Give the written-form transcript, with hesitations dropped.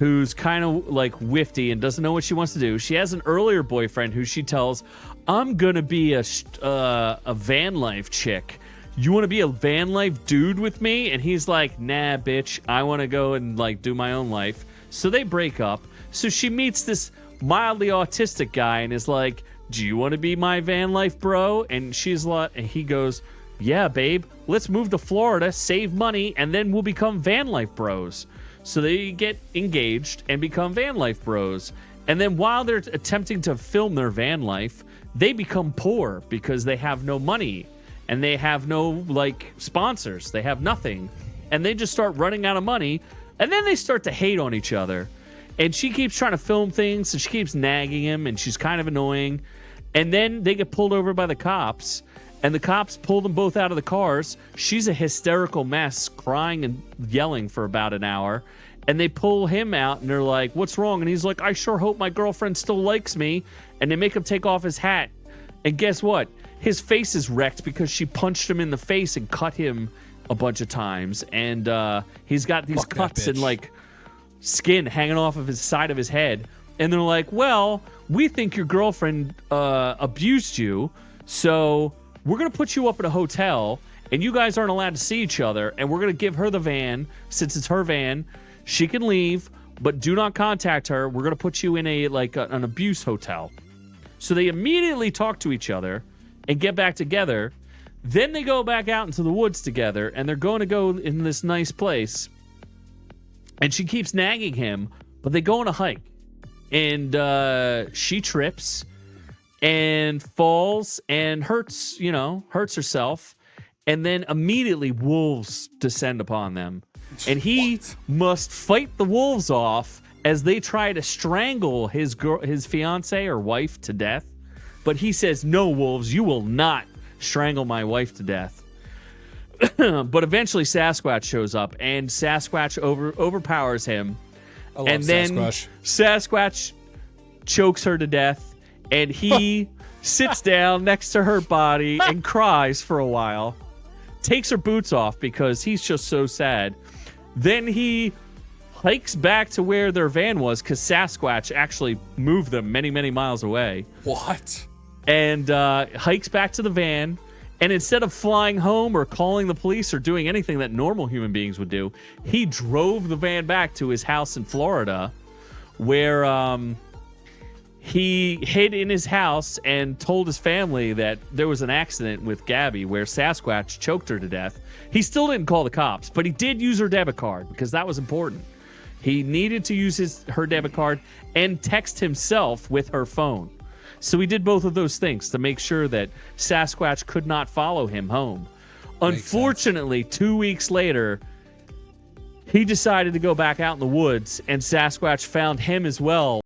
who's kind of like whifty and doesn't know what she wants to do. She has an earlier boyfriend who she tells, I'm going to be a van life chick. You want to be a van life dude with me? And he's like, nah, bitch. I want to go and like do my own life. So they break up. So she meets this mildly autistic guy and is like, do you want to be my van life bro? And she's like, and he goes, yeah, babe, let's move to Florida, save money, and then we'll become van life bros. So they get engaged and become van life bros. And then while they're attempting to film their van life, they become poor because they have no money and they have no like sponsors. They have nothing. And they just start running out of money. And then they start to hate on each other. And she keeps trying to film things, and she keeps nagging him, and she's kind of annoying. And then they get pulled over by the cops, and the cops pull them both out of the cars. She's a hysterical mess, crying and yelling for about an hour. And they pull him out, and they're like, what's wrong? And he's like, I sure hope my girlfriend still likes me. And they make him take off his hat. And guess what? His face is wrecked because she punched him in the face and cut him a bunch of times. And he's got these cuts and, like, skin hanging off of his side of his head. And they're like, well, we think your girlfriend abused you, so we're going to put you up at a hotel, and you guys aren't allowed to see each other, and we're going to give her the van. Since it's her van, she can leave, but do not contact her. We're going to put you in an abuse hotel. So they immediately talk to each other and get back together. Then they go back out into the woods together, and they're going to go in this nice place. And she keeps nagging him, but they go on a hike. And she trips and falls and hurts herself. And then immediately wolves descend upon them. And he must fight the wolves off as they try to strangle his fiance or wife to death. But he says, no, wolves, you will not strangle my wife to death. But eventually Sasquatch shows up, and Sasquatch overpowers him. I love and then Sasquatch chokes her to death, and he sits down next to her body and cries for a while. Takes her boots off because he's just so sad. Then he hikes back to where their van was because Sasquatch actually moved them many, many miles away. What? And hikes back to the van. And instead of flying home or calling the police or doing anything that normal human beings would do, he drove the van back to his house in Florida, where he hid in his house and told his family that there was an accident with Gabby where Sasquatch choked her to death. He still didn't call the cops, but he did use her debit card because that was important. He needed to use her debit card and text himself with her phone. So he did both of those things to make sure that Sasquatch could not follow him home. Unfortunately, 2 weeks later, he decided to go back out in the woods, and Sasquatch found him as well.